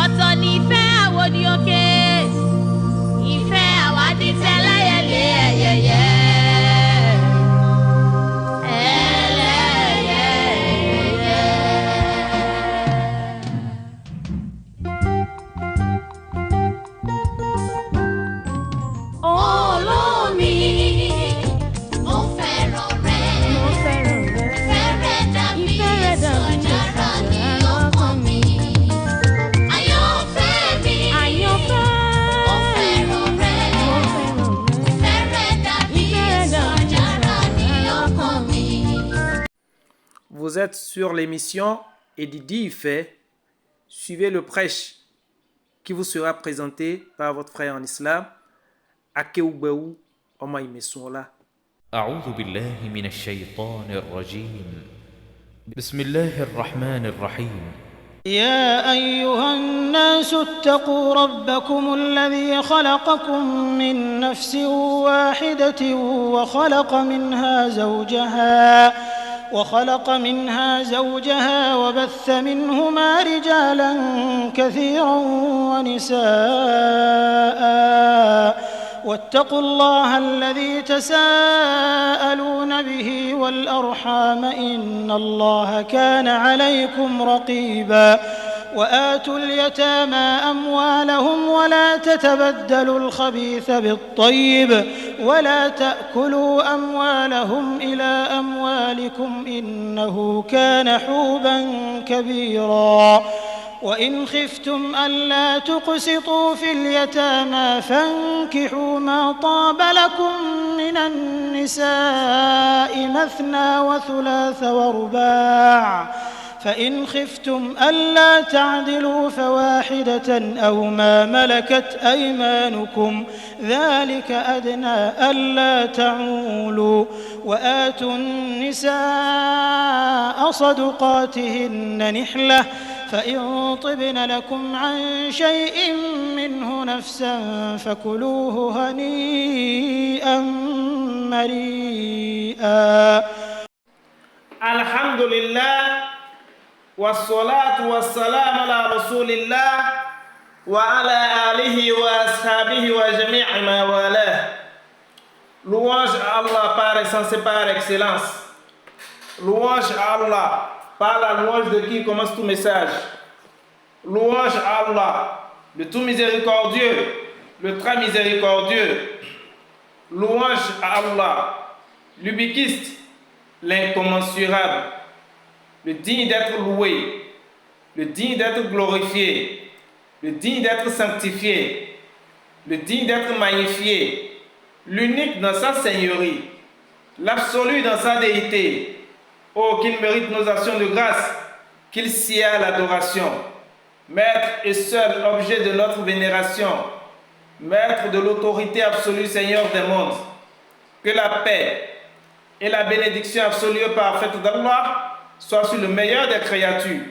ọ̀tọ̀ ni ìfẹ́ àwòdì òkè ìfẹ́ àwádìí tẹ́lẹ̀yẹlé ẹ̀yẹyẹ. Vous êtes sur l'émission Edidi Ife. Suivez le prêche qui vous sera présenté par votre frère en islam, Akeoubeou Omaïmessoula. أعوذ بالله من الشيطان الرجيم. بسم الله الرحمن الرحيم. يا أيها الناس اتقوا ربكم الذي خلقكم من نفس واحدة وخلق منها زوجها وبث منهما رجالا كثيرا ونساء واتقوا الله الذي تساءلون به والأرحام إن الله كان عليكم رقيبا وآتوا اليتامى أموالهم ولا تتبدلوا الخبيث بالطيب ولا تأكلوا أموالهم إلى أموالكم إنه كان حوبا كبيرا وإن خفتم ألا تقسطوا في اليتامى فانكحوا ما طاب لكم من النساء مثنى وثلاث ورباع فإن خفتم ألا تعدلوا فواحدة أو ما ملكت أيمانكم ذلك أدنى ألا تعولوا وآتوا النساء صدقاتهن نحلة فإن طبن لكم عن شيء منه نفسا فكلوه هنيئا مريئا. الحمد لله والصلاة والسلام على رسول الله وعلى آله وأصحابه وجميع ما والاه. Louange à Allah par essence et par excellence. Louange à Allah par la louange de qui commence tout message. Louange à Allah, le tout miséricordieux, le très miséricordieux. Louange à Allah, l'ubiquiste, l'incommensurable, le digne d'être loué, le digne d'être glorifié, le digne d'être sanctifié, le digne d'être magnifié, l'unique dans sa seigneurie, l'absolu dans sa déité. Oh, qu'il mérite nos actions de grâce, qu'il s'y a l'adoration. Maître et seul objet de notre vénération, Maître de l'autorité absolue, Seigneur des mondes, que la paix et la bénédiction absolue et parfaite d'Allah soient sur le meilleur des créatures,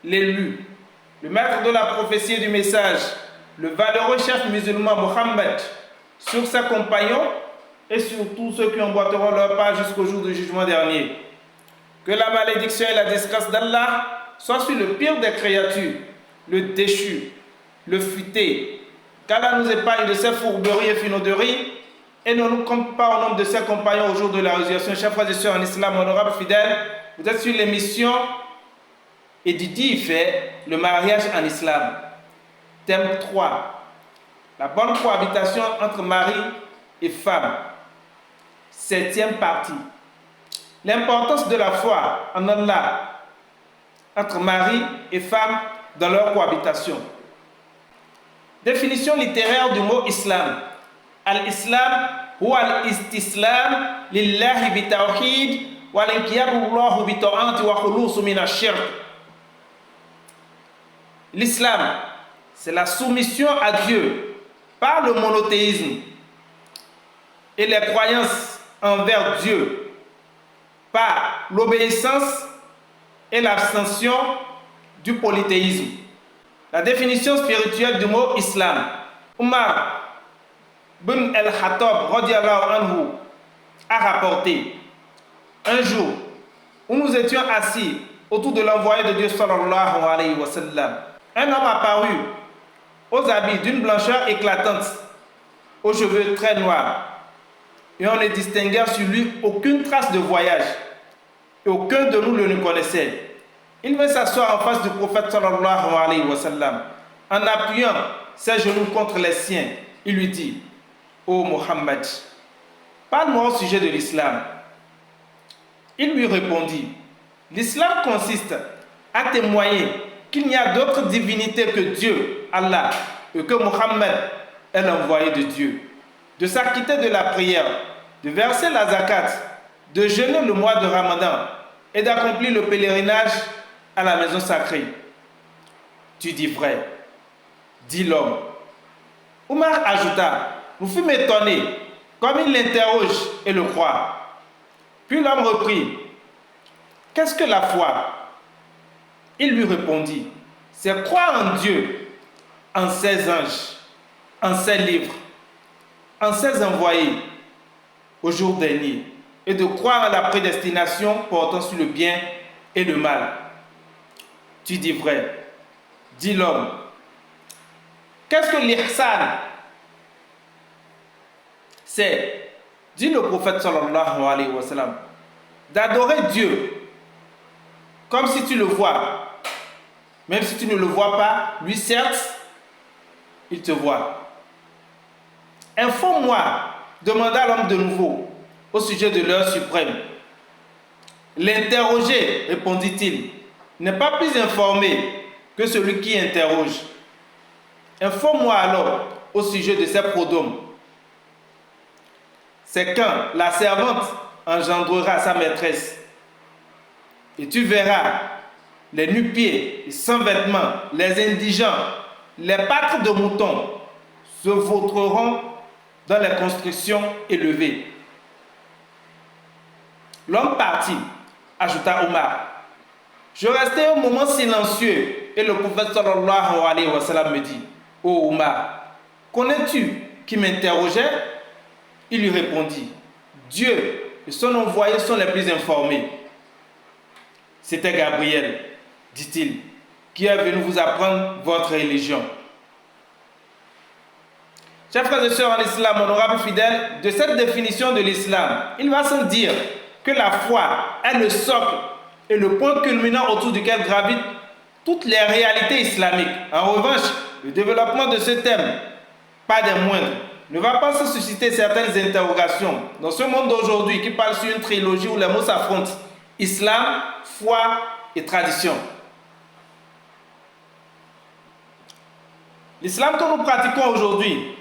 l'élu, le maître de la prophétie et du message, le valeureux chef musulman Mohammed, sur ses compagnons et sur tous ceux qui emboîteront leur pas jusqu'au jour du jugement dernier. Que la malédiction et la disgrâce d'Allah soient sur le pire des créatures, le déchu, le futé, qu'Allah nous épargne de ses fourberies et finauderies et ne nous compte pas au nombre de ses compagnons au jour de la résurrection. Chers frères et sœurs en islam, honorables fidèles, vous êtes sur l'émission Edidi Ife, le mariage en islam. Thème 3. La bonne cohabitation entre mari et femme. 7e partie. L'importance de la foi en Allah entre mari et femme dans leur cohabitation. Définition littéraire du mot islam. Al-Islam huwa al-istislam lillahi bitawhid wal-inqiyadullahu bita'ati wa khulusu min ash-shirk. L'islam, c'est la soumission à Dieu par le monothéisme et les croyances envers Dieu par l'obéissance et l'abstention du polythéisme. La définition spirituelle du mot islam. Umar bin al-Khattab radiyallahu anhu a rapporté un jour où nous étions assis autour de l'envoyé de Dieu sallallahu alayhi wa sallam. un homme apparut aux habits d'une blancheur éclatante, aux cheveux très noirs, et on ne distinguait sur lui aucune trace de voyage, et aucun de nous ne le connaissait. Il vint s'asseoir en face du prophète sallallahu alayhi wa sallam. En appuyant ses genoux contre les siens, il lui dit: Ô Mohammed, parle-moi au sujet de l'islam. Il lui répondit: l'islam consiste à témoigner qu'il n'y a d'autre divinité que Dieu, Allah, et que Mohammed est l'envoyé de Dieu, de s'acquitter de la prière, de verser la zakat, de jeûner le mois de Ramadan et d'accomplir le pèlerinage à la maison sacrée. Tu dis vrai, dit l'homme. Omar ajouta: nous fûmes étonnés, comme il l'interroge et le croit. Puis l'homme reprit: qu'est-ce que la foi? Il lui répondit: c'est croire en Dieu, en ses anges, en ses livres, en ses envoyés, au jour dernier, et de croire à la prédestination portant sur le bien et le mal. Tu dis vrai, dit l'homme. Qu'est-ce que l'ihsan? C'est, dit le prophète sallallahu alayhi wa sallam, d'adorer Dieu comme si tu le vois. Même si tu ne le vois pas, lui certes, il te voit. Informe-moi, demanda l'homme de nouveau, au sujet de l'heure suprême. L'interroger, répondit-il, n'est pas plus informé que celui qui interroge. Informe-moi alors au sujet de ces prodromes. C'est quand la servante engendrera sa maîtresse. Et tu verras les nu-pieds, les sans-vêtements, les indigents, les pâtres de moutons se vautreront dans les constructions élevées. L'homme partit, ajouta Omar. Je restais un moment silencieux et le prophète sallallahu alayhi wa sallam me dit: ô Omar, connais-tu qui m'interrogeait? Il lui répondit: Dieu et son envoyé sont les plus informés. C'était Gabriel, dit-il, qui est venu vous apprendre votre religion. Chers frères et sœurs en islam, honorables fidèles, de cette définition de l'islam, il va sans dire que la foi est le socle et le point culminant autour duquel gravitent toutes les réalités islamiques. En revanche, le développement de ce thème, pas des moindres, ne va pas se susciter certaines interrogations. Dans ce monde d'aujourd'hui qui parle sur une trilogie où les mots s'affrontent: islam, foi et tradition. L'islam que nous pratiquons aujourd'hui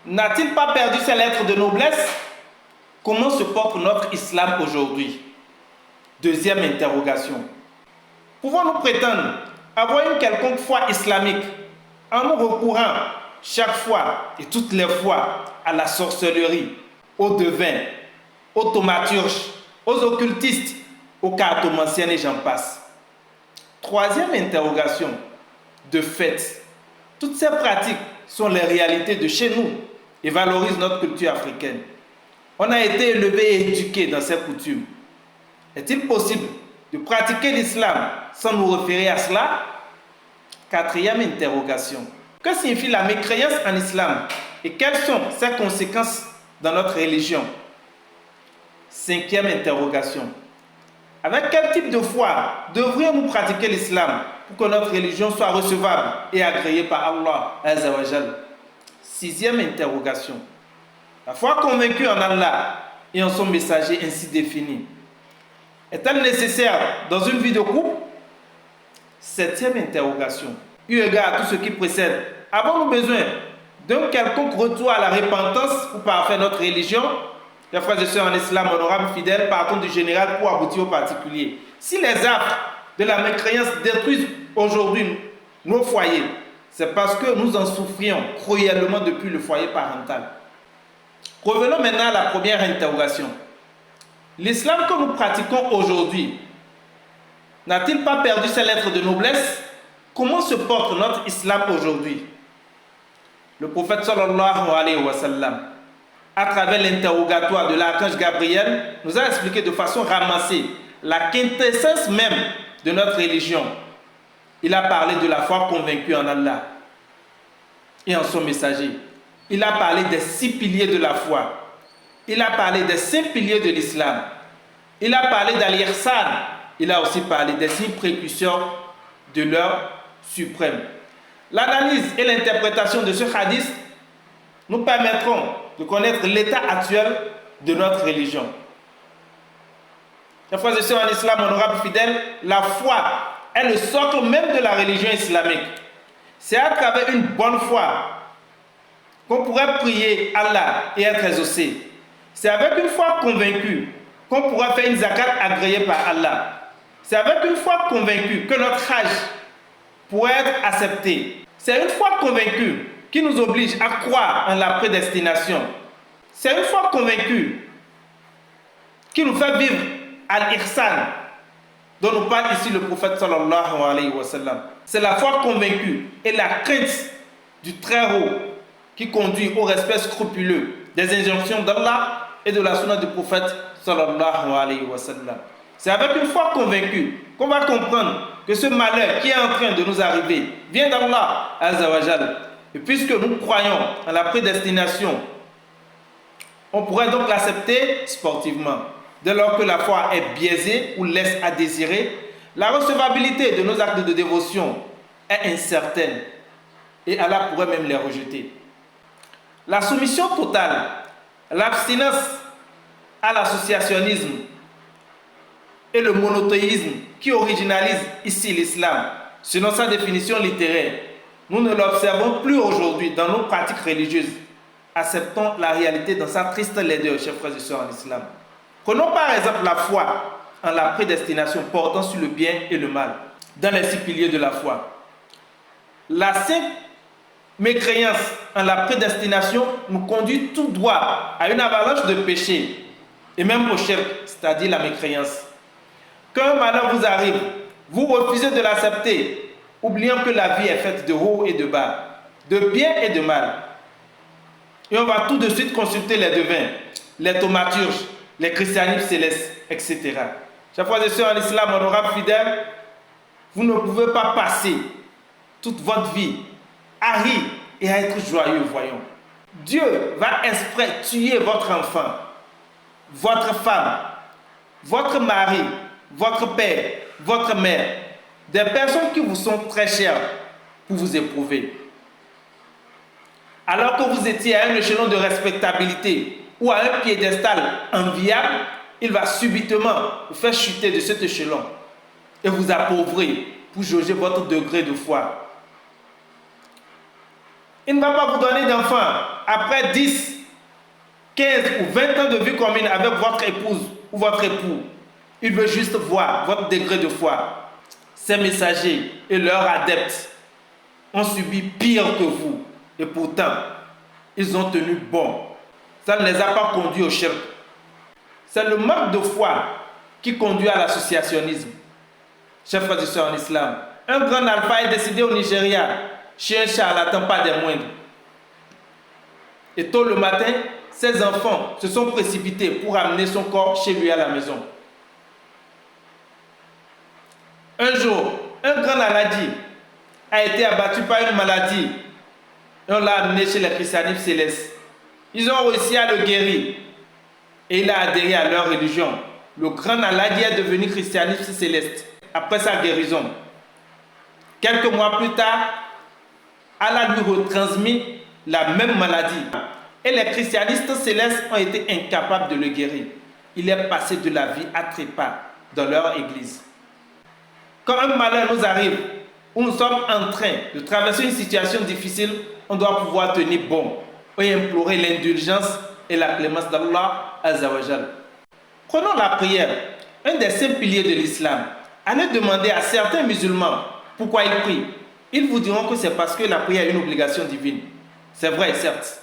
n'a-t-il pas perdu ses lettres de noblesse? Comment se porte notre islam aujourd'hui? Deuxième interrogation. Pouvons-nous prétendre avoir une quelconque foi islamique en nous recourant chaque fois et toutes les fois à la sorcellerie, aux devins, aux thaumaturges, aux occultistes, aux cartomanciens et j'en passe? Troisième interrogation. De fait, toutes ces pratiques sont les réalités de chez nous et valorisent notre culture africaine. On a été élevé et éduqué dans ces coutumes. Est-il possible de pratiquer l'islam sans nous référer à cela? Quatrième interrogation. Que signifie la mécréance en islam et quelles sont ses conséquences dans notre religion? Cinquième interrogation. Avec quel type de foi devrions-nous pratiquer l'islam pour que notre religion soit recevable et agréée par Allah Azza wa Jal? Sixième interrogation. La foi convaincue en Allah et en son messager ainsi défini, est-elle nécessaire dans une vie de couple? Septième interrogation. Eu égard à tout ce qui précède, avons-nous besoin d'un quelconque retour à la repentance pour parfaire notre religion? Les frères et sœurs en islam, honorables fidèles, partons du général pour aboutir au particulier. Si les affres de la mécréance détruisent aujourd'hui nos foyers, c'est parce que nous en souffrions cruellement depuis le foyer parental. Revenons maintenant à la première interrogation. L'islam que nous pratiquons aujourd'hui n'a-t-il pas perdu ses lettres de noblesse? Comment se porte notre islam aujourd'hui? Le prophète sallallahu alayhi wa sallam, à travers l'interrogatoire de l'archange Gabriel, nous a expliqué de façon ramassée la quintessence même de notre religion. il a parlé de la foi convaincue en Allah et en son messager. Il a parlé des 6 piliers de la foi. Il a parlé des 5 piliers de l'islam. Il a parlé d'Al-Ihsan. Il a aussi parlé des 6 précurseurs de l'heure suprême. L'analyse et l'interprétation de ce hadith nous permettront de connaître l'état actuel de notre religion. Mes frères et sœurs en islam, honorables fidèles, la foi est le socle même de la religion islamique. C'est à travers une bonne foi qu'on pourrait prier Allah et être exaucé. C'est avec une foi convaincue qu'on pourra faire une zakat agréée par Allah. C'est avec une foi convaincue que notre hajj pourrait être accepté. C'est une foi convaincue qui nous oblige à croire en la prédestination. C'est une foi convaincue qui nous fait vivre al-ihsan dont nous parle ici le prophète sallallahu alayhi wa sallam. C'est la foi convaincue et la crainte du Très-Haut qui conduit au respect scrupuleux des injonctions d'Allah et de la sunna du prophète sallallahu alayhi wa sallam. C'est avec une foi convaincue qu'on va comprendre que ce malheur qui est en train de nous arriver vient d'Allah azza wa jal. Et puisque nous croyons en la prédestination, on pourrait donc l'accepter sportivement. Dès lors que la foi est biaisée ou laisse à désirer, la recevabilité de nos actes de dévotion est incertaine et Allah pourrait même les rejeter. La soumission totale, l'abstinence à l'associationnisme et le monothéisme qui originalise ici l'islam, selon sa définition littéraire, nous ne l'observons plus aujourd'hui dans nos pratiques religieuses. Acceptons la réalité dans sa triste laideur, chers frères et sœurs en islam. Prenons par exemple la foi en la prédestination portant sur le bien et le mal, dans les 6 piliers de la foi. La simple mécréance en la prédestination nous conduit tout droit à une avalanche de péchés et même au shirk, c'est-à-dire la mécréance. Qu'un malheur vous arrive, vous refusez de l'accepter, oubliant que la vie est faite de haut et de bas, de bien et de mal. Et on va tout de suite consulter les devins, les thaumaturges, les christianismes célestes, etc. Chers frères et sœurs en islam, honorables fidèles, vous ne pouvez pas passer toute votre vie à rire et à être joyeux, voyons. Dieu va exprès tuer votre enfant, votre femme, votre mari, votre père, votre mère, des personnes qui vous sont très chères pour vous éprouver. Alors que vous étiez à un échelon de respectabilité ou à un piédestal enviable, il va subitement vous faire chuter de cet échelon et vous appauvrir pour jauger votre degré de foi. Il ne va pas vous donner d'enfant après 10, 15 ou 20 ans de vie commune avec votre épouse ou votre époux. Il veut juste voir votre degré de foi. Ces messagers et leurs adeptes ont subi pire que vous. Et pourtant, ils ont tenu bon. Ça ne les a pas conduits au shirk. C'est le manque de foi qui conduit à l'associationnisme. Chers frères et sœurs en islam, un grand alpha est décédé au Nigeria, chez un charlatan pas des moindres. Et tôt le matin, ses enfants se sont précipités pour amener son corps chez lui à la maison. Un jour, un grand maladie a été abattu par une maladie et on l'a amené chez les christianismes célestes. Ils ont réussi à le guérir et il a adhéré à leur religion. Le grand maladie est devenu christianisme céleste après sa guérison. Quelques mois plus tard, Allah lui retransmit la même maladie et les christianistes célestes ont été incapables de le guérir. Il est passé de la vie à trépas dans leur église. Quand un malheur nous arrive, où nous sommes en train de traverser une situation difficile, on doit pouvoir tenir bon et implorer l'indulgence et la clémence d'Allah azza wa jal. Prenons la prière, un des 5 piliers de l'islam. Allez demander à certains musulmans pourquoi ils prient. Ils vous diront que c'est parce que la prière est une obligation divine. C'est vrai, certes.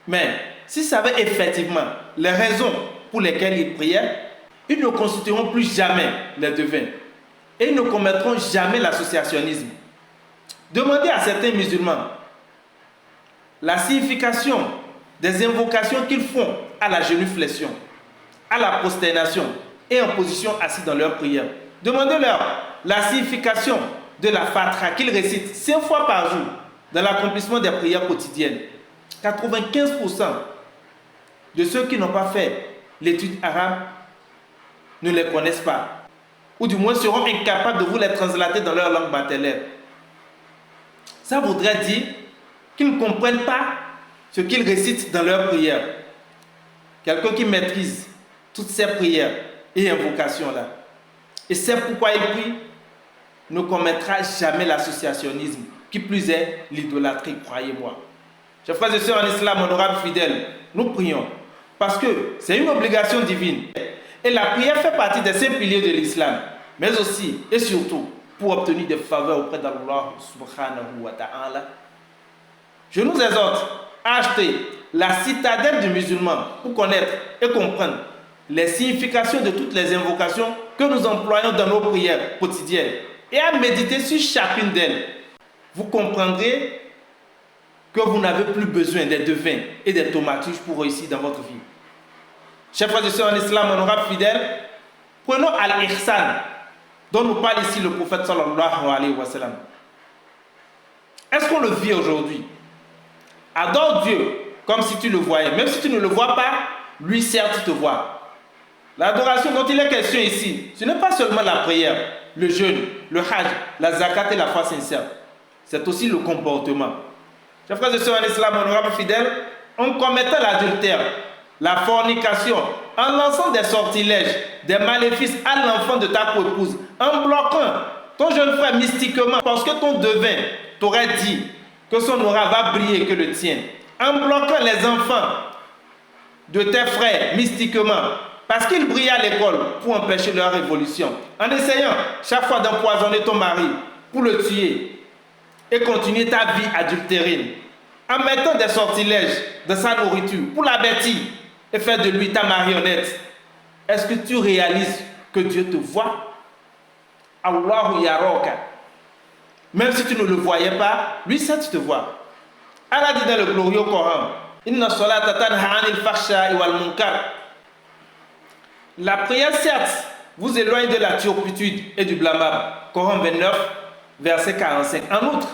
Mais s'ils savaient effectivement les raisons pour lesquelles ils priaient, ils ne consulteront plus jamais les devins. Et ils ne commettront jamais l'associationnisme. Demandez à certains musulmans la signification des invocations qu'ils font à la genuflexion, à la prosternation et en position assise dans leur prière. Demandez-leur la signification de la Fatiha qu'il récite 5 fois par jour dans l'accomplissement des prières quotidiennes, 95% de ceux qui n'ont pas fait l'étude arabe ne les connaissent pas, ou du moins seront incapables de vous les translater dans leur langue maternelle. Ça voudrait dire qu'ils ne comprennent pas ce qu'ils récitent dans leurs prières. Quelqu'un qui maîtrise toutes ces prières et invocations-là, et sait pourquoi il prie, ne commettra jamais l'associationnisme, qui plus est l'idolâtrie, croyez-moi. Chers frères et sœurs en islam, honorables fidèles, nous prions parce que c'est une obligation divine. Et la prière fait partie des 5 piliers de l'islam, mais aussi et surtout pour obtenir des faveurs auprès d'Allah subhanahu wa ta'ala. Je nous exhorte à acheter la citadelle du musulman pour connaître et comprendre les significations de toutes les invocations que nous employons dans nos prières quotidiennes et à méditer sur chacune d'elles. Vous comprendrez que vous n'avez plus besoin des devins et des thaumaturges pour réussir dans votre vie. Chers frères et sœurs en islam, honorables fidèles, prenons al-ihsan, dont nous parle ici le prophète sallallahu alayhi wa sallam. Est-ce qu'on le vit aujourd'hui? Adore Dieu comme si tu le voyais. Même si tu ne le vois pas, lui certes te voit. L'adoration dont il est question ici, ce n'est pas seulement la prière, le jeûne, le hajj, la zakat et la foi sincère. C'est aussi le comportement. Chers frères et sœurs en islam, honorables fidèles, en commettant l'adultère, la fornication, en lançant des sortilèges, des maléfices à l'enfant de ta co-épouse, en bloquant ton jeune frère mystiquement, parce que ton devin t'aurait dit que son aura va briller que le tien, en bloquant les enfants de tes frères mystiquement, parce qu'ils brillent à l'école pour empêcher leur évolution, en essayant chaque fois d'empoisonner ton mari pour le tuer et continuer ta vie adultérine, en mettant des sortilèges dans sa nourriture pour l'avertir et faire de lui ta marionnette. Est-ce que tu réalises que Dieu te voit? Allahu yaroka. Même si tu ne le voyais pas, lui ça tu te vois. Allah dit dans le glorieux Coran, Inna salata tanha anil fahsha'i wal munkar. La prière certes vous éloigne de la turpitude et du blâmable. Coran 29, verset 45. En outre,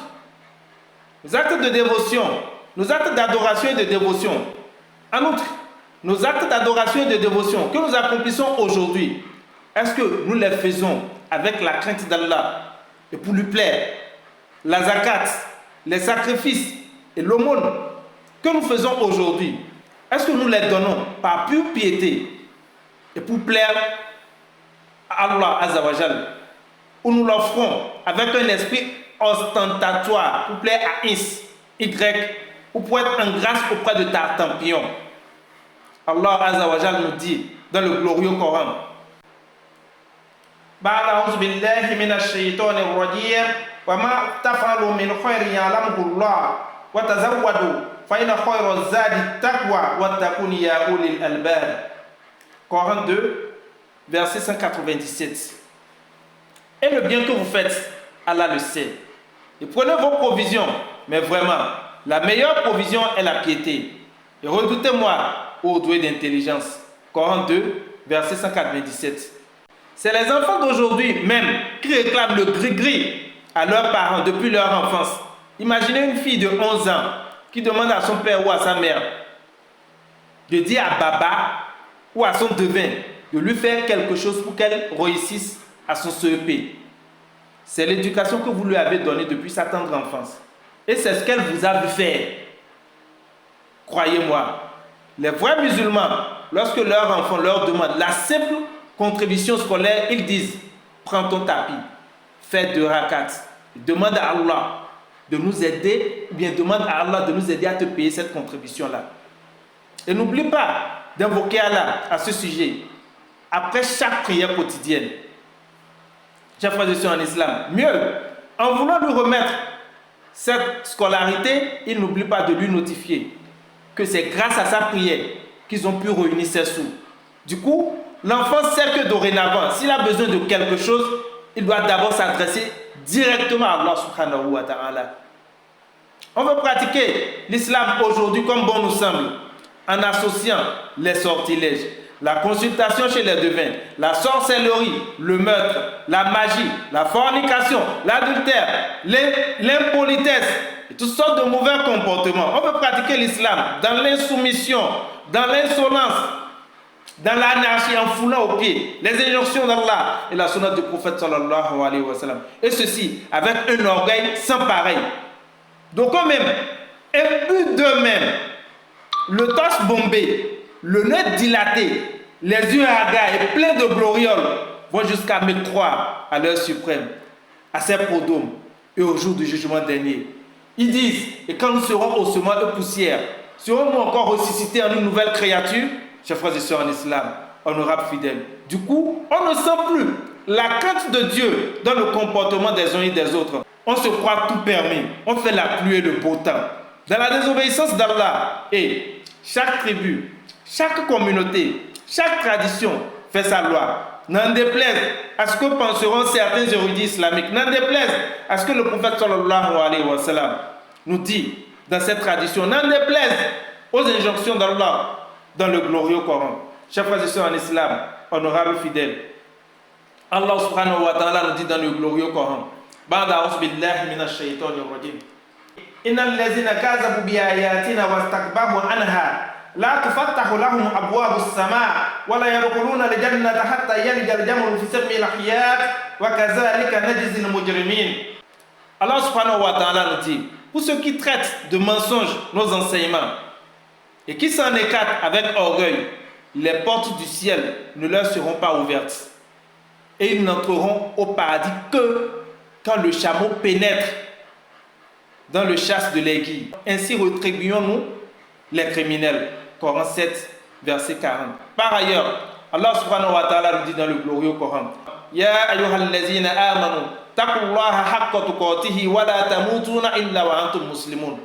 nos actes de dévotion, nos actes d'adoration et de dévotion, en outre, nos actes d'adoration et de dévotion que nous accomplissons aujourd'hui, est-ce que nous les faisons avec la crainte d'Allah et pour lui plaire? La zakat, les sacrifices et l'aumône que nous faisons aujourd'hui, est-ce que nous les donnons par pure piété et pour plaire à Allah Azza wa Jal, ou nous l'offrons avec un esprit ostentatoire pour plaire à X, Y, ou pour être en grâce auprès de Tartampion? Allah Azza wa Jal nous dit dans le glorieux Coran, Ba'a'udhu billahi minash shaitanir rajim wa ma taf'alu min khairin ya'lamuhu Allah wa tazawwadu fa inna khayra zadi taqwa wattaquni ya ulil albab. Coran 2, verset 197. Et le bien que vous faites, Allah le sait. Et prenez vos provisions, mais vraiment, la meilleure provision est la piété. Et redoutez-moi, ô doué d'intelligence. Coran 2, verset 197. C'est les enfants d'aujourd'hui même qui réclament le gris-gris à leurs parents depuis leur enfance. Imaginez une fille de 11 ans qui demande à son père ou à sa mère de dire à Baba ou à son devin de lui faire quelque chose pour qu'elle réussisse à son CEP. C'est l'éducation que vous lui avez donnée depuis sa tendre enfance. Et c'est ce qu'elle vous a vu faire. Croyez-moi, les vrais musulmans, lorsque leurs enfants leur demandent la simple contribution scolaire, ils disent, prends ton tapis, fais 2 rakats, demande à Allah de nous aider, ou bien demande à Allah de nous aider à te payer cette contribution-là. Et n'oublie pas d'invoquer Allah à ce sujet, après chaque prière quotidienne. Chers frères et sœurs en islam, mieux, en voulant lui remettre cette scolarité, il n'oublie pas de lui notifier que c'est grâce à sa prière qu'ils ont pu réunir ces sous. Du coup, l'enfant sait que dorénavant, s'il a besoin de quelque chose, il doit d'abord s'adresser directement à Allah subhanahu wa ta'ala. On veut pratiquer l'islam aujourd'hui comme bon nous semble, en associant les sortilèges, la consultation chez les devins, la sorcellerie, le meurtre, la magie, la fornication, l'adultère, l'impolitesse, et toutes sortes de mauvais comportements. On peut pratiquer l'islam dans l'insoumission, dans l'insolence, dans l'anarchie, en foulant aux pieds les injonctions d'Allah et la sunnah du prophète sallallahu alayhi wa sallam. Et ceci avec un orgueil sans pareil. Donc quand même, imbus d'eux-mêmes, le torse bombé, le nez dilaté, les yeux hagards et pleins de glorioles, vont jusqu'à me croire à l'heure suprême, à ses prodromes et au jour du jugement dernier. Ils disent, et quand nous serons ossements et poussière, serons-nous encore ressuscités en une nouvelle créature? Chers frères et sœurs en islam, honorables fidèles. Du coup, on ne sent plus la crainte de Dieu dans le comportement des uns et des autres. On se croit tout permis. On fait la pluie et le beau temps. Dans la désobéissance d'Allah, et chaque tribu, chaque communauté, chaque tradition fait sa loi. N'en déplaise à ce que penseront certains érudits islamiques, n'en déplaise à ce que le prophète sallallahu alayhi wa sallam nous dit dans cette tradition, n'en déplaise aux injonctions d'Allah dans le glorieux Coran. Chers frères et sœurs en islam, honorables fidèles, Allah subhanahu wa ta'ala nous dit dans le glorieux Coran, Ba'da a'udhu billahi minash shaitanir rajim, Innal ladzina kazabu bi ayatina wastakbaru anha la tufattahu lahum abwabus samaa wa la yadkhuluna al-jannata hatta yalija al-jamalu fi sammi al-hayat wa kadhalika najzi al-mujrimin. Allah subhanahu wa ta'ala nous dit, pour ceux qui traitent de mensonges nos enseignements et qui s'en écartent avec orgueil, les portes du ciel ne leur seront pas ouvertes et ils n'entreront au paradis que quand le chameau pénètre dans le chasse de l'aiguille. Ainsi rétribuons-nous les criminels. Coran 7, verset 40. Par ailleurs, Allah subhanahu wa ta'ala nous dit dans le glorieux Coran, Ya ayyuhallazina amanu taqullaha haqqa tuqatihi wa la tamutuna illa wa antum muslimun.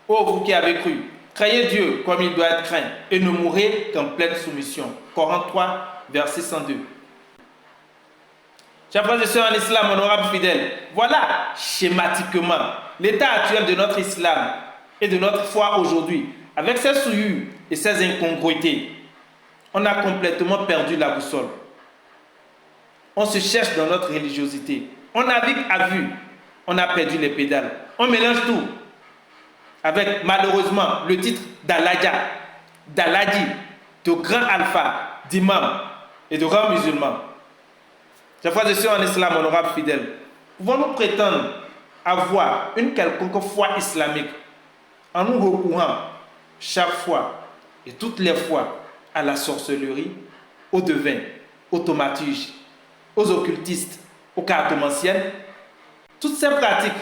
Ô vous qui avez cru, craignez Dieu comme il doit être craint et ne mourrez qu'en pleine soumission. Coran 3, verset 102. Chers frères et sœurs en islam, honorables fidèles, voilà schématiquement l'état actuel de notre islam et de notre foi aujourd'hui, avec ses souillures et ses incongruités. On a complètement perdu la boussole. On se cherche dans notre religiosité. On navigue à vue. On a perdu les pédales. On mélange tout avec malheureusement le titre d'Aladja, d'Aladi, de grand alpha, d'imam et de grands musulmans. Chers frères et sœurs en islam, honorables fidèles, pouvons-nous prétendre avoir une quelconque foi islamique en nous recourant chaque fois et toutes les fois à la sorcellerie, aux devins, aux thaumaturges, aux occultistes, aux cartomanciennes? Toutes ces pratiques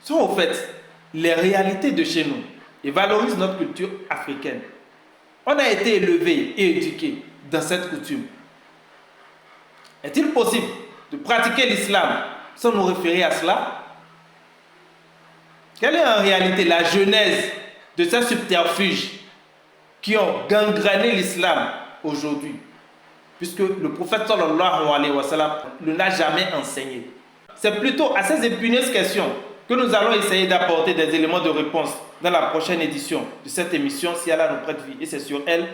sont au fait les réalités de chez nous et valorisent notre culture africaine. On a été élevé et éduqué dans cette coutume. Est-il possible de pratiquer l'islam sans nous référer à cela? Quelle est en réalité la genèse de ces subterfuges qui ont gangréné l'islam aujourd'hui? Puisque le prophète sallallahu alayhi wa sallam ne l'a jamais enseigné. C'est plutôt à ces épineuses questions que nous allons essayer d'apporter des éléments de réponse dans la prochaine édition de cette émission, si Allah nous prête vie. Et c'est sur elle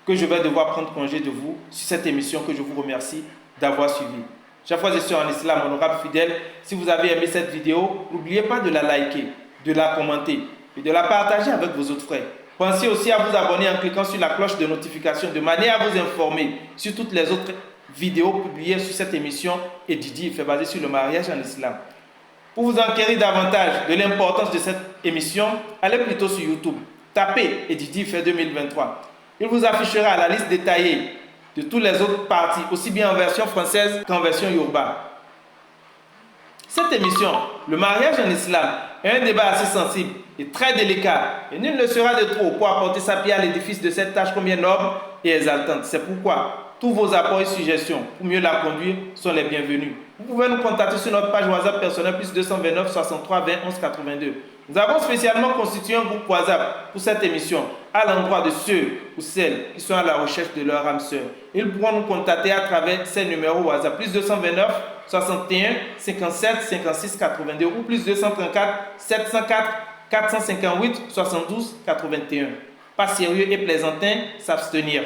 que je vais devoir prendre congé de vous, sur cette émission que je vous remercie d'avoir suivi. Chers frères et sœurs en islam, honorables fidèles, si vous avez aimé cette vidéo, n'oubliez pas de la liker, de la commenter et de la partager avec vos autres frères. Pensez aussi à vous abonner en cliquant sur la cloche de notification de manière à vous informer sur toutes les autres vidéos publiées sur cette émission. Et Didi fait basé sur le mariage en islam. Pour vous enquérir davantage de l'importance de cette émission, allez plutôt sur YouTube. Tapez et Didi fait 2023. Il vous affichera la liste détaillée de tous les autres parties, aussi bien en version française qu'en version yoruba. Cette émission, le mariage en islam, est un débat assez sensible et très délicat, et nul ne sera de trop pour apporter sa pierre à l'édifice de cette tâche combien noble et exaltante. C'est pourquoi tous vos apports et suggestions pour mieux la conduire sont les bienvenus. Vous pouvez nous contacter sur notre page WhatsApp personnelle plus 229 63 20 11 82. Nous avons spécialement constitué un groupe WhatsApp pour cette émission à l'endroit de ceux ou celles qui sont à la recherche de leur âme sœur. Ils pourront nous contacter à travers ces numéros WhatsApp plus 229 61 57 56 82 ou plus 234 704 458 72 81. pas sérieux et plaisantin, s'abstenir.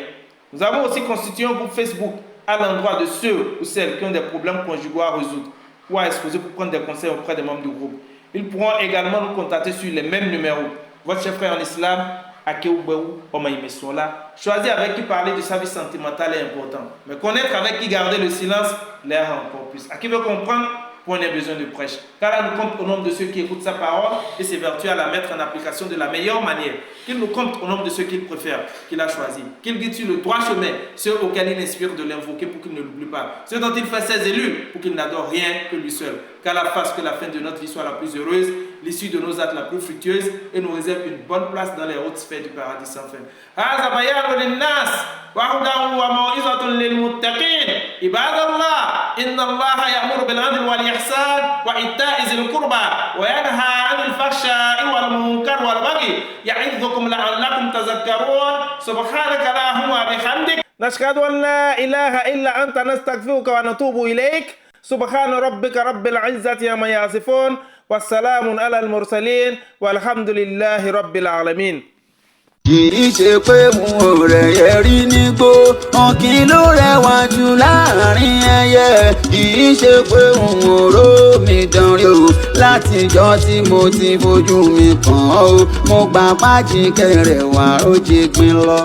Nous avons aussi constitué un groupe Facebook à l'endroit de ceux ou celles qui ont des problèmes conjugaux à résoudre ou à exposer pour prendre des conseils auprès des membres du groupe. Ils pourront également nous contacter sur les mêmes numéros. Votre chef frère en islam, Akeoubéou Omaïmesola, choisir avec qui parler de sa vie sentimentale est important. Mais connaître avec qui garder le silence l'est encore plus. À qui veut comprendre, on a besoin de prêche. Car là, nous compte au nombre de ceux qui écoutent sa parole et s'évertuent à la mettre en application de la meilleure manière. Qu'il nous compte au nombre de ceux qu'il préfère, qu'il a choisi. Qu'il guide sur le droit chemin, ceux auxquels il inspire de l'invoquer pour qu'il ne l'oublie pas. Ceux dont il fait ses élus pour qu'il n'adore rien que lui seul. Qu'Allah fasse que la fin de notre vie soit la plus heureuse, l'issue de nos actes la plus fructueuse et nous réserve une bonne place dans les hautes sphères du paradis sans fin. هذا بيان للناس وهدى وموعظة للمتقين عباد الله إن الله يأمر بالعدل والإحسان وإيتاء ذي القربى وينهى عن الفحشاء والمنكر والبغي يعظكم لعلكم تذكرون سبحانك اللهم وبحمدك نشهد أن لا إله إلا أنت نستغفرك ونتوب إليك سبحان ربك رب العزة عما يصفون والسلام على المرسلين والحمد لله رب العالمين. kìí ṣe pé wọn ò rẹ̀yẹ rí nígbó ọ̀kìn ló rẹwà jù láàrin ẹyẹ kìí ṣe pé wọn ò rómi dánrí o látijọ́ tí mo ti fojú mi kàn ó mo gbà pájíkẹ́ rẹwà ó jẹ gbin lọ.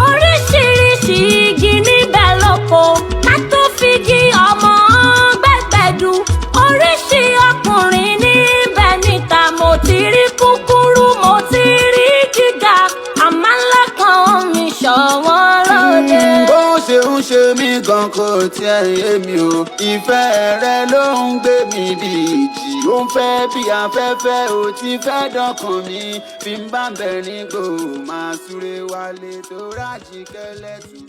oríṣiríṣi igi níbẹ̀ lóko ká tó figi ọmọ gbẹ̀gbẹ̀dù oríṣi ọkùnrin níbẹ̀ níta mo ti rí kúkúrú mo ti rí gíga àmọ́ lọ́kàn mi ṣọ̀wọ́n lóde. bó ṣe ń ṣe mí gan kò tiẹ̀ yé mi o ìfẹ́ rẹ ló ń gbé mi bí ìjì ó ń fẹ́ bí afẹ́fẹ́ ò ti fẹ́ dọ́kàn mi fi ń bá bẹ̀ nígbò máa súré wálé tó rájí kẹ́lẹ́ tù.